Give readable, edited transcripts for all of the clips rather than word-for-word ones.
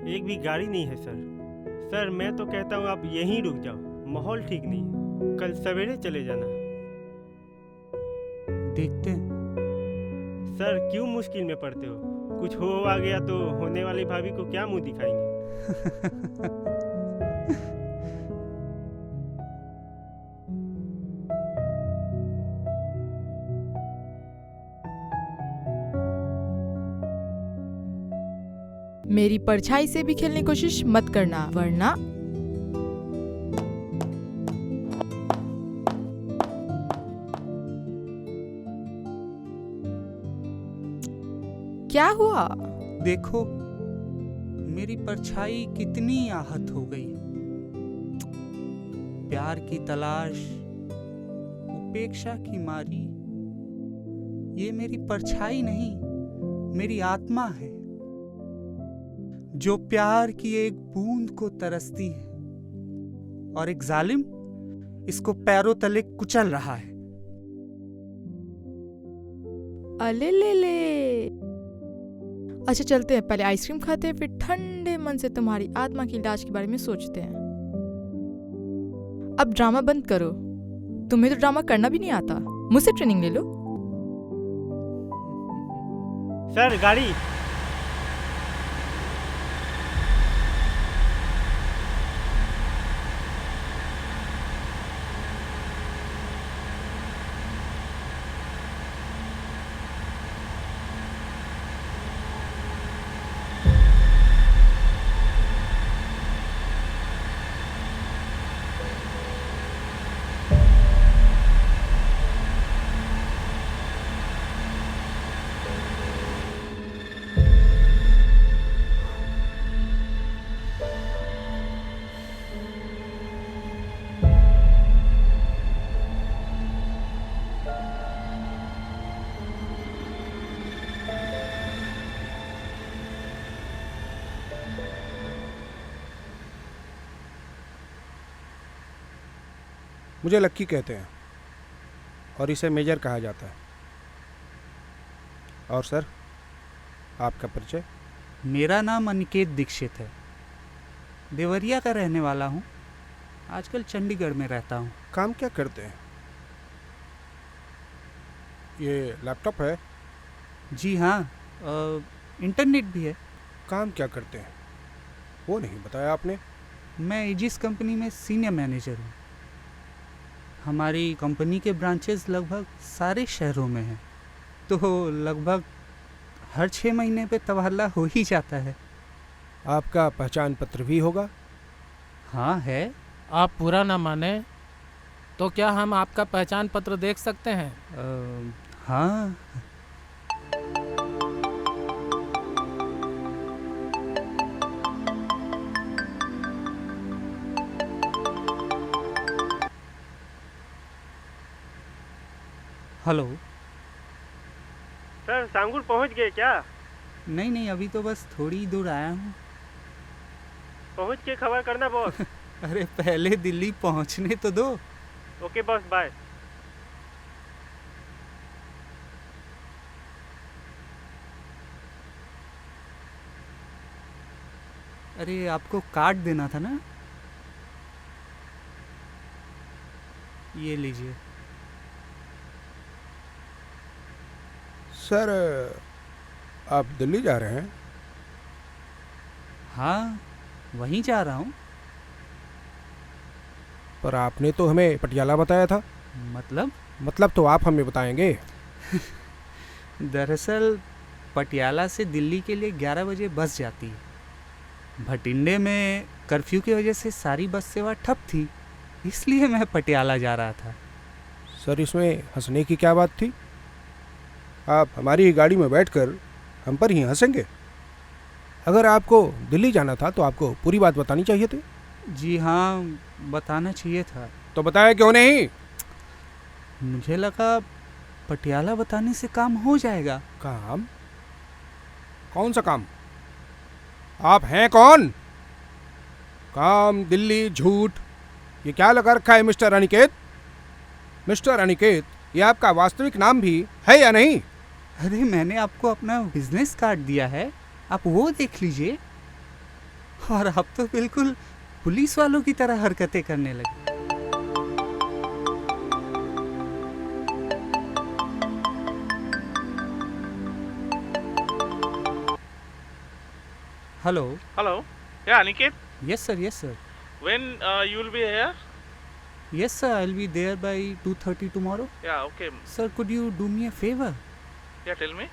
एक भी गाड़ी नहीं है सर। सर मैं तो कहता हूँ आप यहीं रुक जाओ, माहौल ठीक नहीं है, कल सवेरे चले जाना। देखते हैं। सर क्यों मुश्किल में पड़ते हो? कुछ हो आ गया तो होने वाली भाभी को क्या मुंह दिखाएंगे? मेरी परछाई से भी खेलने की कोशिश मत करना, वरना क्या हुआ? देखो मेरी परछाई कितनी आहत हो गई। प्यार की तलाश, उपेक्षा की मारी। ये मेरी परछाई नहीं, मेरी आत्मा है जो प्यार की एक बूंद को तरसती है, और एक जालिम इसको पैरों तले कुचल रहा है। अले ले ले। अच्छा चलते हैं, पहले आइसक्रीम खाते हैं, फिर ठंडे मन से तुम्हारी आत्मा की इलाज के बारे में सोचते हैं। अब ड्रामा बंद करो, तुम्हें तो ड्रामा करना भी नहीं आता, मुझसे ट्रेनिंग ले लो। सर गाड़ी। मुझे लक्की कहते हैं और इसे मेजर कहा जाता है। और सर आपका परिचय? मेरा नाम अनिकेत दीक्षित है, देवरिया का रहने वाला हूँ। आजकल चंडीगढ़ में रहता हूँ। काम क्या करते हैं? ये लैपटॉप है? जी हाँ, इंटरनेट भी है। काम क्या करते हैं वो नहीं बताया आपने। मैं एजिस कंपनी में सीनियर मैनेजर हूँ। हमारी कंपनी के ब्रांचेस लगभग सारे शहरों में हैं, तो लगभग हर 6 महीने पे तबादला हो ही जाता है। आपका पहचान पत्र भी होगा? हाँ है। आप पूरा ना माने तो क्या हम आपका पहचान पत्र देख सकते हैं? हाँ। हेलो सर सांगुर पहुंच गए क्या? नहीं नहीं, अभी तो बस थोड़ी दूर आया हूँ। पहुंच के खबर करना बॉस। अरे पहले दिल्ली पहुँचने तो दो। Okay boss, bye. अरे आपको कार्ड देना था ना, ये लीजिए। सर आप दिल्ली जा रहे हैं? हाँ वहीं जा रहा हूँ। पर आपने तो हमें पटियाला बताया था। मतलब तो आप हमें बताएंगे। दरअसल पटियाला से दिल्ली के लिए 11 बजे बस जाती है। भटिंडे में कर्फ्यू की वजह से सारी बस सेवा ठप थी, इसलिए मैं पटियाला जा रहा था। सर इसमें हंसने की क्या बात थी? आप हमारी ही गाड़ी में बैठकर हम पर ही हंसेंगे। अगर आपको दिल्ली जाना था तो आपको पूरी बात बतानी चाहिए थी। जी हाँ, बताना चाहिए था। तो बताया क्यों नहीं? मुझे लगा पटियाला बताने से काम हो जाएगा। काम? कौन सा काम? आप हैं कौन? काम, दिल्ली, झूठ, ये क्या लगा रखा है मिस्टर अनिकेत? मिस्टर अनिकेत, ये आपका वास्तविक नाम भी है या नहीं? अरे मैंने आपको अपना बिजनेस कार्ड दिया है, आप वो देख लीजिए। और आप तो बिल्कुल पुलिस वालों की तरह हरकतें करने लगे। Hello. Hello. Yeah, Aniket. Yes sir, yes sir. When you will be here? Yes sir, I will be there by 2:30 tomorrow. Yeah, okay. Sir, could you do me a favour? Yeah, tell me.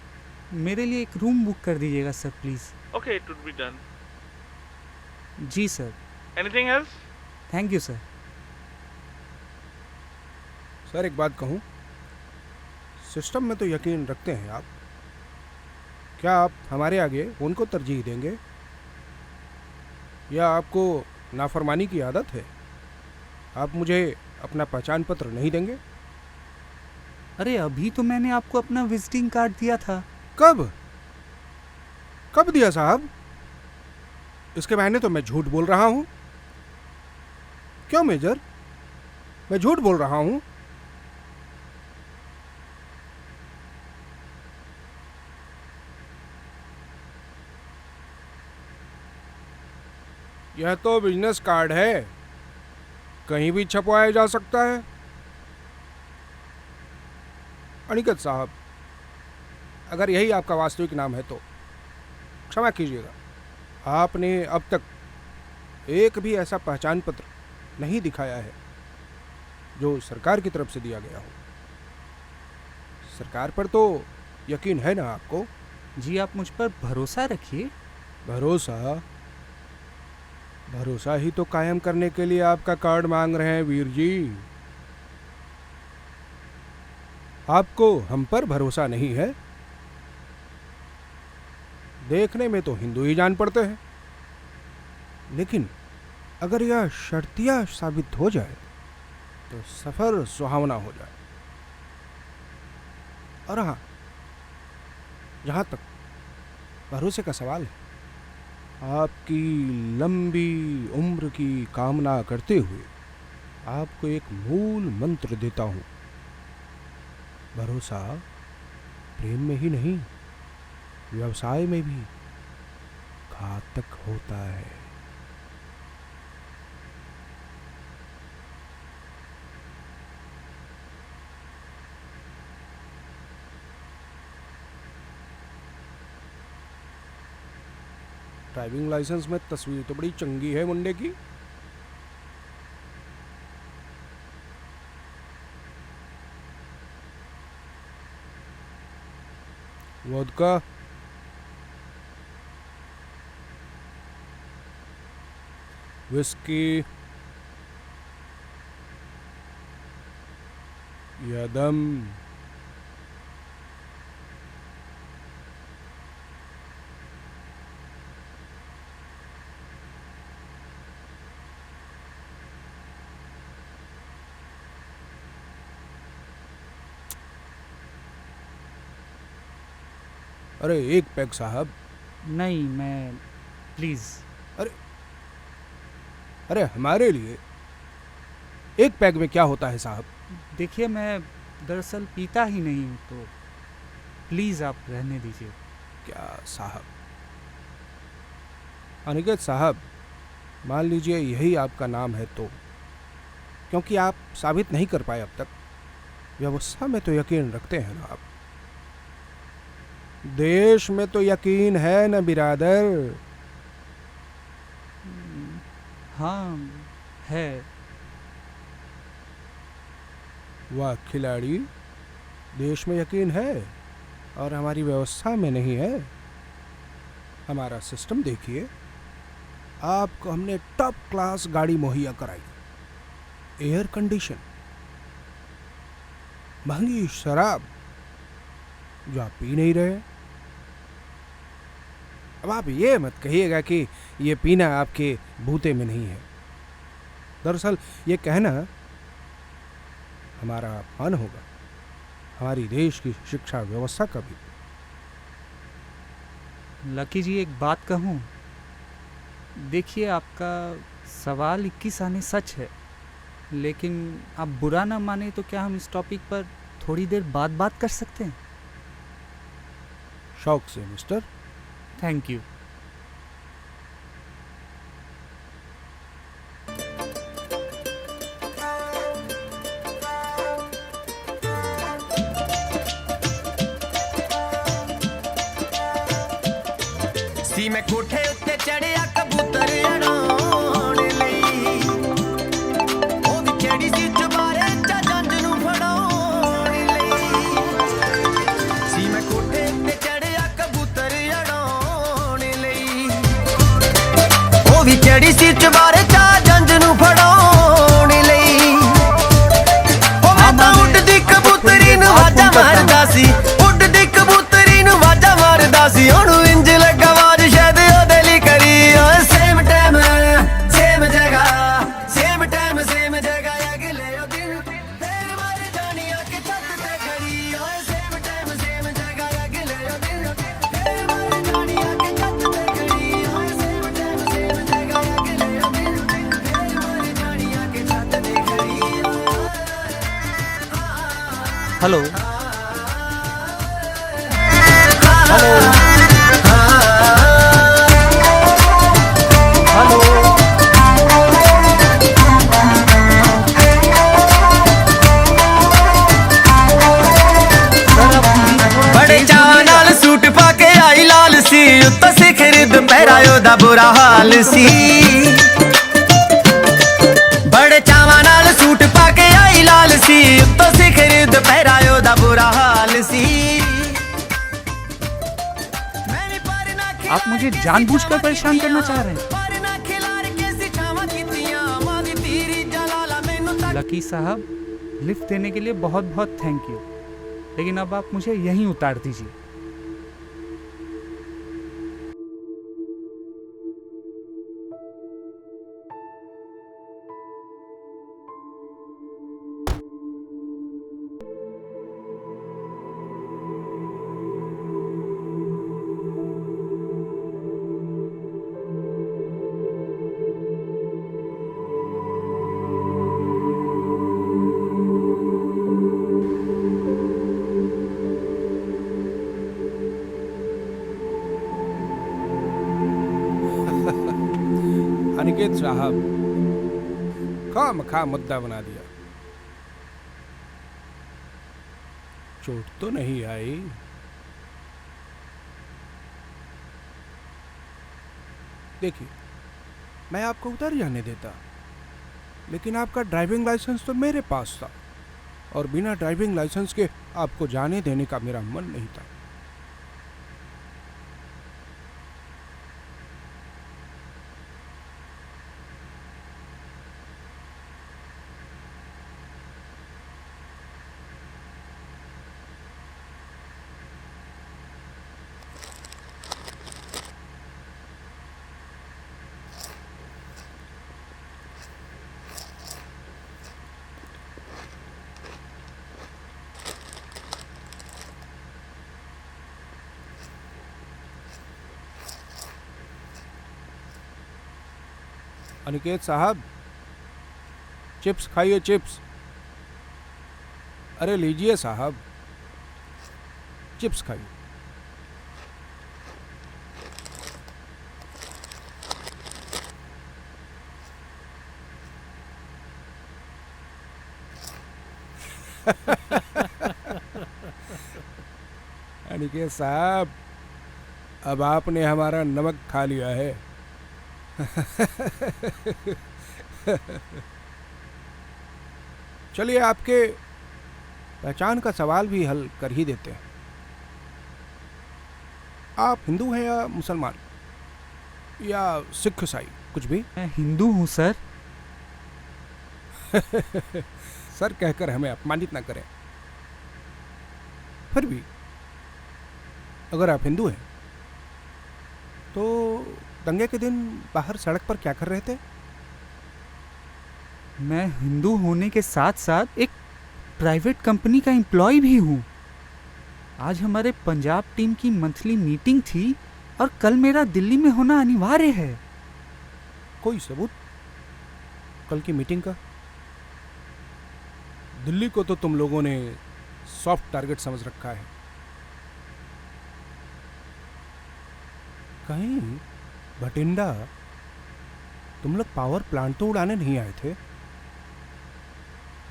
मेरे लिए एक room book कर दीजिएगा sir, please. Okay, it would be done. जी sir. Anything else? Thank you sir. Sir एक बात कहूँ, system में तो यकीन रखते हैं आप, क्या आप हमारे आगे उनको तरजीह देंगे या आपको नाफरमानी की आदत है? आप मुझे अपना पहचान पत्र नहीं देंगे? अरे अभी तो मैंने आपको अपना विजिटिंग कार्ड दिया था। कब कब दिया साहब? इसके मायने तो मैं झूठ बोल रहा हूँ। क्यों मेजर, मैं झूठ बोल रहा हूँ? यह तो बिजनेस कार्ड है, कहीं भी छपवाया जा सकता है। अनिकेत साहब, अगर यही आपका वास्तविक नाम है तो क्षमा कीजिएगा, आपने अब तक एक भी ऐसा पहचान पत्र नहीं दिखाया है जो सरकार की तरफ से दिया गया हो। सरकार पर तो यकीन है ना आपको? जी, आप मुझ पर भरोसा रखिए। भरोसा ही तो कायम करने के लिए आपका कार्ड मांग रहे हैं वीर जी। आपको हम पर भरोसा नहीं है? देखने में तो हिंदू ही जान पड़ते हैं, लेकिन अगर यह शर्तिया साबित हो जाए तो सफर सुहावना हो जाए। और हाँ, जहां तक भरोसे का सवाल है, आपकी लंबी उम्र की कामना करते हुए आपको एक मूल मंत्र देता हूं। भरोसा प्रेम में ही नहीं, व्यवसाय में भी घातक होता है। ड्राइविंग लाइसेंस में तस्वीर तो बड़ी चंगी है मुंडे की। वोदका, विस्की, यदम, अरे एक पैग साहब। नहीं, मैं प्लीज़। अरे हमारे लिए एक पैग में क्या होता है साहब? देखिए, मैं दरअसल पीता ही नहीं हूँ, तो प्लीज़ आप रहने दीजिए। क्या साहब? अनिकेत साहब, मान लीजिए यही आपका नाम है तो, क्योंकि आप साबित नहीं कर पाए अब तक, व्यवस्था में तो यकीन रखते हैं ना आप? देश में तो यकीन है न बिरादर? हाँ, है। वाह खिलाड़ी, देश में यकीन है और हमारी व्यवस्था में नहीं है। हमारा सिस्टम देखिए, आपको हमने टॉप क्लास गाड़ी मुहैया कराई, एयर कंडीशन, महंगी शराब जो आप पी नहीं रहे। अब आप ये मत कहिएगा कि ये पीना आपके बूते में नहीं है। दरअसल ये कहना हमारा अपमान होगा, हमारी देश की शिक्षा व्यवस्था का भी। लकी जी, एक बात कहूँ? देखिए, आपका सवाल 21 आने सच है, लेकिन आप बुरा ना माने तो क्या हम इस टॉपिक पर थोड़ी देर बाद बात कर सकते हैं? शौक से मिस्टर। Thank you. ਸੀ ਮੈਂ ਕੋਠੇ ਉੱਤੇ ਚੜਿਆ ਕਬੂਤਰ ਉਡਾਉਣ ਲਈ ਉਹ ਵੀ ਚੜੀ ਸੀ ਚੁਬਾਰੇ ਚਾ ਜੰਜ ਨੂੰ ਫੜਾਉਣ ਲਈ ਸੀ ਮੈਂ ਕੋਠੇ ਉੱਤੇ ਚੜਿਆ ਕਬੂਤਰ ਉਡਾਉਣ ਲਈ ਉਹ ਵੀ ਚੜੀ ਸੀ ਚੁਬਾਰੇ ਚਾ ਜੰਜ ਨੂੰ ਫੜਾਉਣ ਲਈ ਉਹ ਮੈਂ ਤਾਂ ਉੱਡਦੀ ਕਬੂਤਰੀ ਨੂੰ ਵਾਜਾ ਮਾਰਦਾ ਸੀ ਉੱਡਦੀ ਕਬੂਤਰੀ ਨੂੰ ਵਾਜਾ ਮਾਰਦਾ ਸੀ ਉਹਨੂੰ ਇੰਜ ਲੱਗਾ ਆਵਾਜ਼ ਸ਼ਾਇਦ ਉਹਦੇ ਲਈ ਕਰੀ ਓਏ ਸੇਮ ਟਾਈਮ ਸੇਮ ਜਗ੍ਹਾ ਸੇਮ ਟਾਈਮ ਸੇਮ ਜਗ੍ਹਾ ਅਗਲੇ ਉਹ ਦਿਨ ਫੇਰ ਮਰ ਜਾਣੀ ਆ ਕਿ ਛੱਤ ਤੇ ਖੜੀ ਓਏ ਸੇਮ ਟਾਈਮ ਸੇਮ ਜਗ੍ਹਾ ਅਗਲੇ ਉਹ ਦਿਨ ਫੇਰ ਮਰ ਜਾਣੀ ਆ ਕਿ ਛੱਤ ਤੇ ਖੜੀ ਓਏ ਸੇਮ ਟਾਈਮ ਸੇਮ ਜਗ੍ਹਾ ਅਗਲੇ ਉਹ ਦਿਨ ਫੇਰ ਮਰ ਜਾਣੀ ਆ ਕਿ ਛੱਤ ਤੇ ਖੜੀ हेलो बड़े चाव नाल सूट पाके आई लाल सी उत्तो सिखर दुपहरा ओदा बुरा हाल सी बड़े चावा नाल सूट पाके आई लाल सी उत्तो सिखर दुपहरा ओदा बुरा हाल सी आप मुझे जानबूझकर परेशान करना चाह रहे हैं? लकी साहब, लिफ्ट देने के लिए बहुत बहुत थैंक यू, लेकिन अब आप मुझे यहीं उतार दीजिए। अनिकेत साहब, खामखा मुद्दा बना दिया। चोट तो नहीं आई? देखिए, मैं आपको उधर जाने देता, लेकिन आपका ड्राइविंग लाइसेंस तो मेरे पास था और बिना ड्राइविंग लाइसेंस के आपको जाने देने का मेरा मन नहीं था। अनिकेत साहब, चिप्स खाइए, चिप्स। अरे लीजिए साहब, चिप्स खाइए। अनिकेत साहब, अब आपने हमारा नमक खा लिया है। चलिए, आपके पहचान का सवाल भी हल कर ही देते हैं। आप हिंदू हैं या मुसलमान या सिख ईसाई, कुछ भी? मैं हिंदू हूँ सर। सर कहकर हमें अपमानित ना करें। फिर भी अगर आप हिंदू हैं तो दंगे के दिन बाहर सड़क पर क्या कर रहे थे? मैं हिंदू होने के साथ साथ एक प्राइवेट कंपनी का एम्प्लॉय भी हूँ। आज हमारे पंजाब टीम की मंथली मीटिंग थी और कल मेरा दिल्ली में होना अनिवार्य है। कोई सबूत कल की मीटिंग का? दिल्ली को तो तुम लोगों ने सॉफ्ट टारगेट समझ रखा है। कहीं भटिंडा, तुम लोग पावर प्लांट तो उड़ाने नहीं आए थे?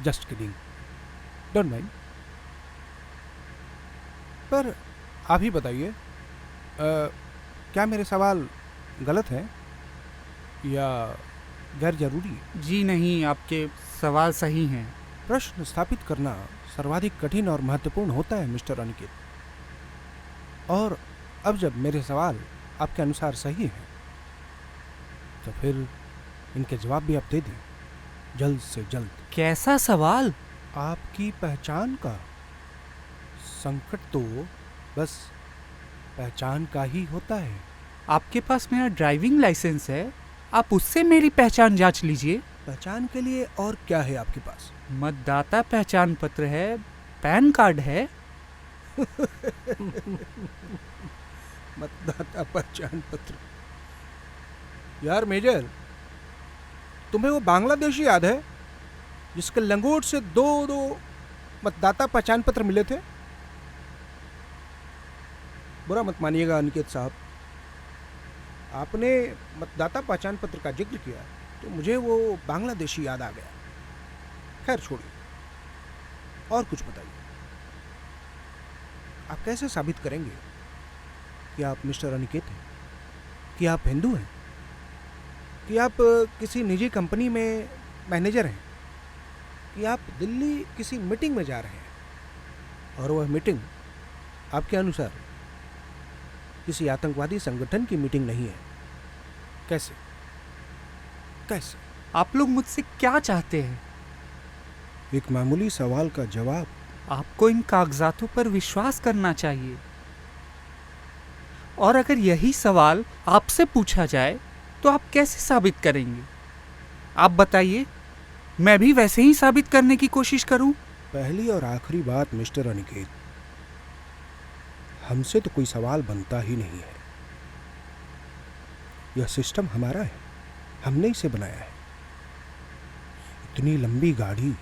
Just kidding, don't mind. पर आप ही बताइए, क्या मेरे सवाल गलत हैं या गैर जरूरी है? जी नहीं, आपके सवाल सही हैं। प्रश्न स्थापित करना सर्वाधिक कठिन और महत्वपूर्ण होता है मिस्टर अनिकेत। और अब जब मेरे सवाल आपके अनुसार सही हैं, तो फिर इनके जवाब भी आप दे दें जल्द से जल्द। कैसा सवाल? आपकी पहचान का। संकट तो बस पहचान का ही होता है। आपके पास मेरा ड्राइविंग लाइसेंस है, आप उससे मेरी पहचान जांच लीजिए। पहचान के लिए और क्या है आपके पास? मतदाता पहचान पत्र है, पैन कार्ड है। मतदाता पहचान पत्र। यार मेजर, तुम्हें वो बांग्लादेशी याद है जिसके लंगोट से दो मतदाता पहचान पत्र मिले थे? बुरा मत मानिएगा अनिकेत साहब, आपने मतदाता पहचान पत्र का जिक्र किया तो मुझे वो बांग्लादेशी याद आ गया। खैर छोड़िए, और कुछ बताइए। आप कैसे साबित करेंगे कि आप मिस्टर अनिकेत हैं, कि आप हिंदू हैं, कि आप किसी निजी कंपनी में मैनेजर हैं, कि आप दिल्ली किसी मीटिंग में जा रहे हैं और वह मीटिंग आपके अनुसार किसी आतंकवादी संगठन की मीटिंग नहीं है? कैसे कैसे? आप लोग मुझसे क्या चाहते हैं? एक मामूली सवाल का जवाब। आपको इन कागजातों पर विश्वास करना चाहिए, और अगर यही सवाल आपसे पूछा जाए तो आप कैसे साबित करेंगे? आप बताइए, मैं भी वैसे ही साबित करने की कोशिश करूं? पहली और आखिरी बात मिस्टर अनिकेत, हमसे तो कोई सवाल बनता ही नहीं है। यह सिस्टम हमारा है, हमने इसे बनाया है। इतनी लंबी गाड़ी,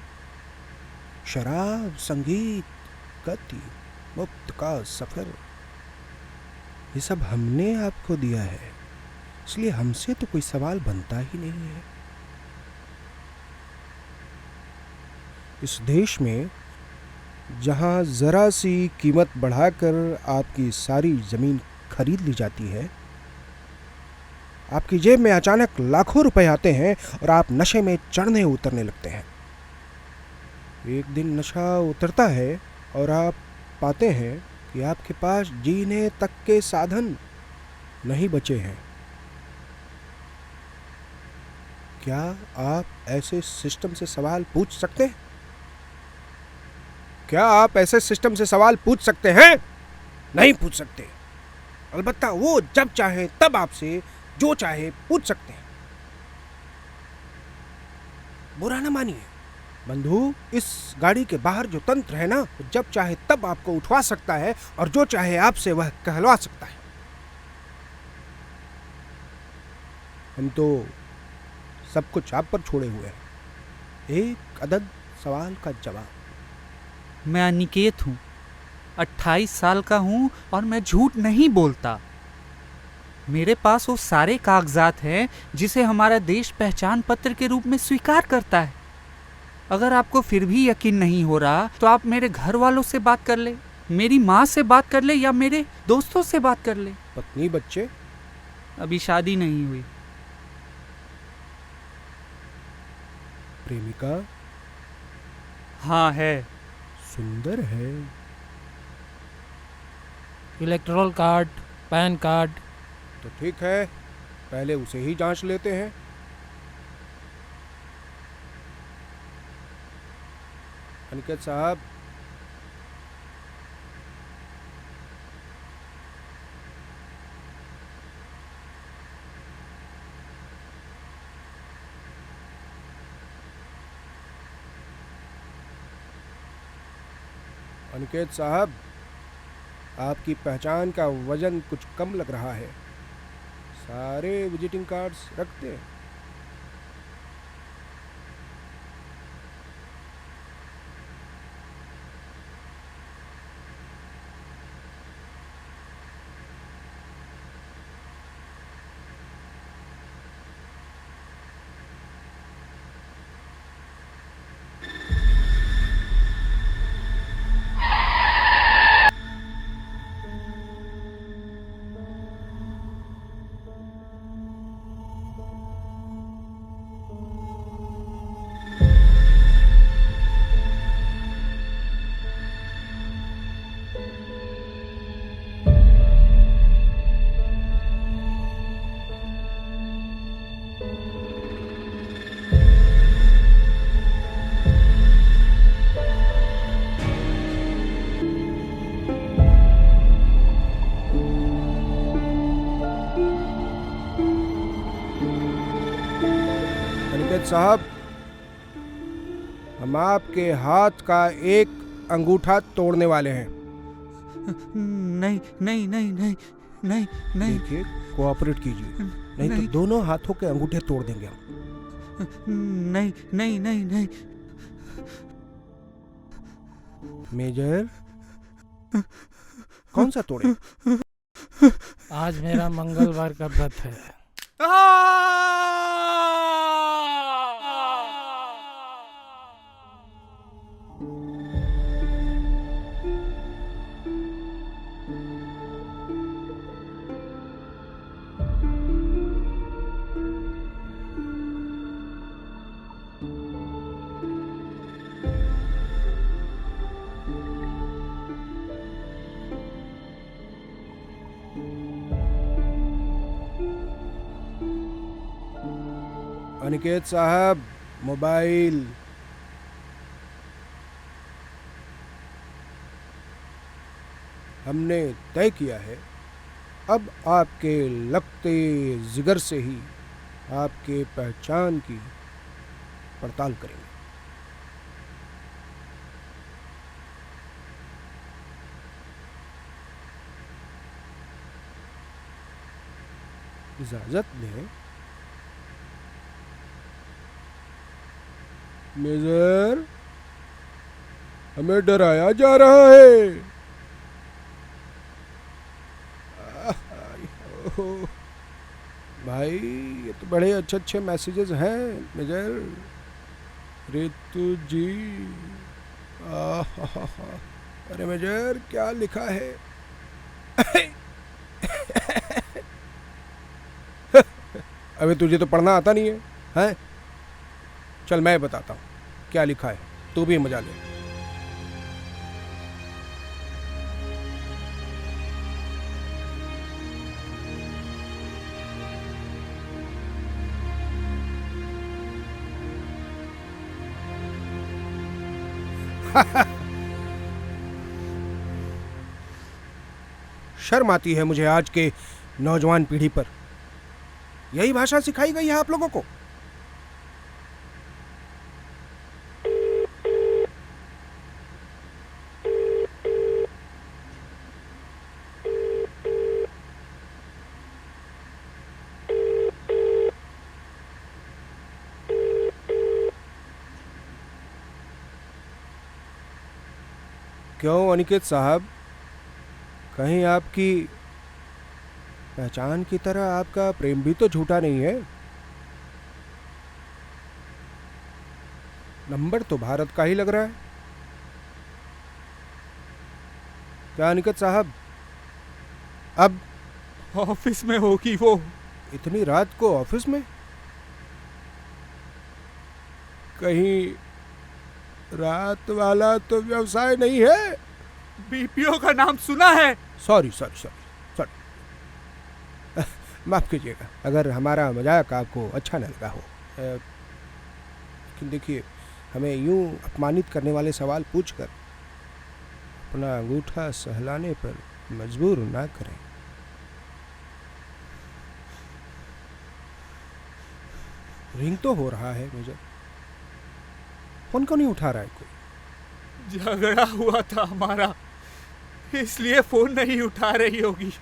शराब, संगीत, गति, मुफ्त का सफर, ये सब हमने आपको दिया है, इसलिए हमसे तो कोई सवाल बनता ही नहीं है। इस देश में जहां जरा सी कीमत बढ़ाकर आपकी सारी जमीन खरीद ली जाती है, आपकी जेब में अचानक लाखों रुपए आते हैं और आप नशे में चढ़ने उतरने लगते हैं। एक दिन नशा उतरता है और आप पाते हैं कि आपके पास जीने तक के साधन नहीं बचे हैं। क्या आप ऐसे सिस्टम से सवाल पूछ सकते हैं? क्या आप ऐसे सिस्टम से सवाल पूछ सकते हैं? नहीं पूछ सकते। अलबत्ता वो जब चाहे तब आपसे जो चाहे पूछ सकते हैं। बुरा ना मानिए बंधु, इस गाड़ी के बाहर जो तंत्र है ना, जब चाहे तब आपको उठवा सकता है और जो चाहे आपसे वह कहलवा सकता है। हम तो सब कुछ आप पर छोड़े हुए हैं। एक अदद सवाल का जवाब। मैं अनिकेत हूँ, 28 साल का हूँ और मैं झूठ नहीं बोलता। मेरे पास वो सारे कागजात हैं जिसे हमारा देश पहचान पत्र के रूप में स्वीकार करता है। अगर आपको फिर भी यकीन नहीं हो रहा तो आप मेरे घर वालों से बात कर ले, मेरी माँ से बात कर ले, या मेरे दोस्तों से बात कर ले। पत्नी, बच्चे? अभी शादी नहीं हुई। प्रेमिका? हाँ है। सुंदर है। Electoral card, pan card? तो ठीक है, पहले उसे ही जांच लेते हैं। अनिकेत साहब, अनिकेत साहब, आपकी पहचान का वजन कुछ कम लग रहा है। सारे विजिटिंग कार्ड्स रखते हैं। अनिकेत साहब, हम आपके हाथ का एक अंगूठा तोड़ने वाले हैं। नहीं नहीं नहीं नहीं नहीं नहीं देखिए, कोऑपरेट कीजिए, नहीं तो नहीं। दोनों हाथों के अंगूठे तोड़ देंगे हम। नहीं नहीं नहीं नहीं मेजर, कौन सा तोड़े? आज मेरा मंगलवार का व्रत है। अनिकेत साहब, मोबाइल। हमने तय किया है, अब आपके लगते जिगर से ही आपके पहचान की पड़ताल करेंगे। इजाजत दें। मेजर, हमें डराया जा रहा है। भाई, ये तो बड़े अच्छे अच्छे मैसेजेस हैं मेजर। रितु जी, अरे मेजर, क्या लिखा है? अबे तुझे तो पढ़ना आता नहीं है, हैं? चल मैं बताता हूँ क्या लिखा है, तू भी मजा ले। शर्म आती है मुझे आज के नौजवान पीढ़ी पर। यही भाषा सिखाई गई है आप लोगों को? क्यों अनिकेत साहब, कहीं आपकी पहचान की तरह आपका प्रेम भी तो झूठा नहीं है? नंबर तो भारत का ही लग रहा है। क्या अनिकेत साहब, अब ऑफिस में होगी वो। इतनी रात को ऑफिस में? कहीं रात वाला तो व्यवसाय नहीं है? बीपीओ का नाम सुना है? सॉरी सॉरी सॉरी सॉरी, माफ कीजिएगा अगर हमारा मजाक आपको अच्छा न लगा हो। लेकिन देखिए, हमें यूं अपमानित करने वाले सवाल पूछकर अपना अंगूठा सहलाने पर मजबूर ना करें। रिंग तो हो रहा है मेजर, फोन क्यों नहीं उठा रहा है कोई? झगड़ा हुआ था हमारा, इसलिए फोन नहीं उठा रही होगी।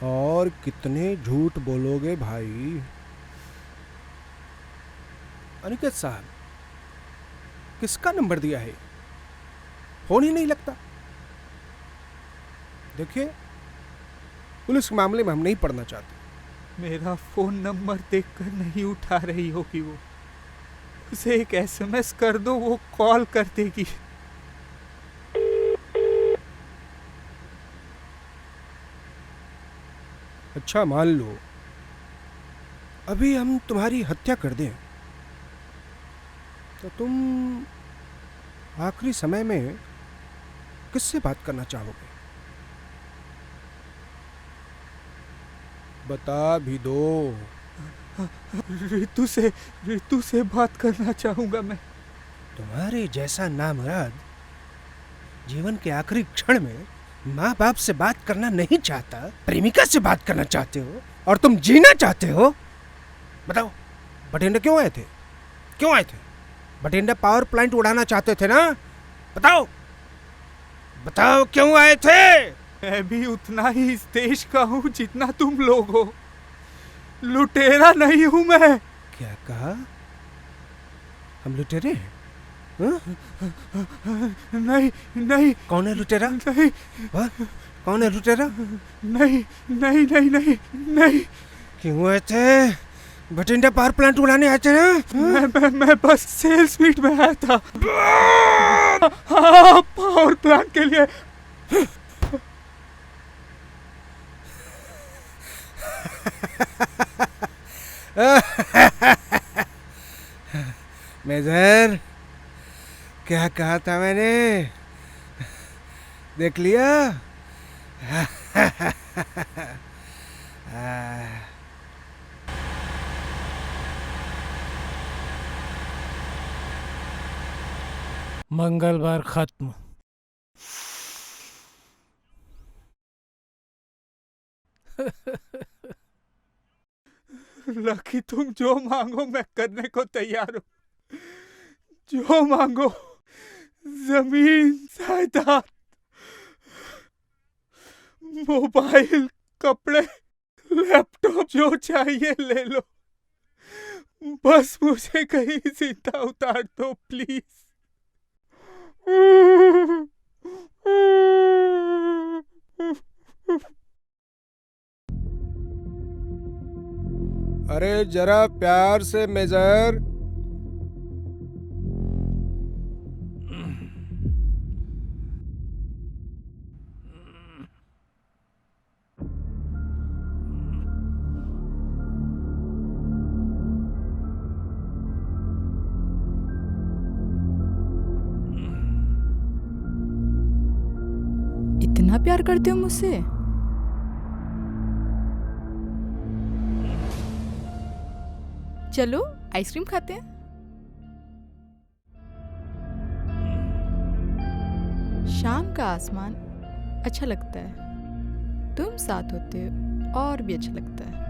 और कितने झूठ बोलोगे भाई? अनिकेत साहब, किसका नंबर दिया है? फोन ही नहीं लगता। देखिए, पुलिस के मामले में हम नहीं पढ़ना चाहते। मेरा फोन नंबर देखकर नहीं उठा रही होगी वो। उसे एक एसएमएस कर दो, वो कॉल कर देगी। अच्छा मान लो अभी हम तुम्हारी हत्या कर दें, तो तुम आखिरी समय में किससे बात करना चाहोगे? बता भी दो। रितु से बात करना चाहूंगा मैं। तुम्हारे जैसा नामुराद जीवन के आखिरी क्षण में माँ बाप से बात करना नहीं चाहता, प्रेमिका से बात करना चाहते हो, और तुम जीना चाहते हो? बताओ, बठिंडा क्यों आए थे? क्यों आए थे? बठिंडा पावर प्लांट उड़ाना चाहते थे ना? बताओ बताओ क्यों आए थे? मैं भी उतना ही इस देश का हूँ जितना तुम लोग हो। लुटेरा नहीं हूँ मैं। क्या कहा? हम लुटेरे हैं? हाँ? नहीं नहीं कौन है लुटेरा? नहीं कौन है लुटेरा? नहीं नहीं नहीं नहीं नहीं। क्यों आए थे? बठिंडा पावर प्लांट उड़ाने आए थे ना? मैं बस सेल्स मीट में आया था। हाँ, पावर प्लांट के लिए। मेजर, क्या कहा था मैंने? देख लिया? मंगलवार खत्म। लकी, तुम जो मांगो मैं करने को तैयार हूँ। जो मांगो, जमीन, जायदाद, मोबाइल, कपड़े, लैपटॉप, जो चाहिए ले लो। बस मुझे कहीं जिंदा उतार दो प्लीज। अरे जरा प्यार से मेजर। इतना प्यार करते हो मुझसे? चलो आइसक्रीम खाते हैं। शाम का आसमान अच्छा लगता है, तुम साथ होते हो और भी अच्छा लगता है।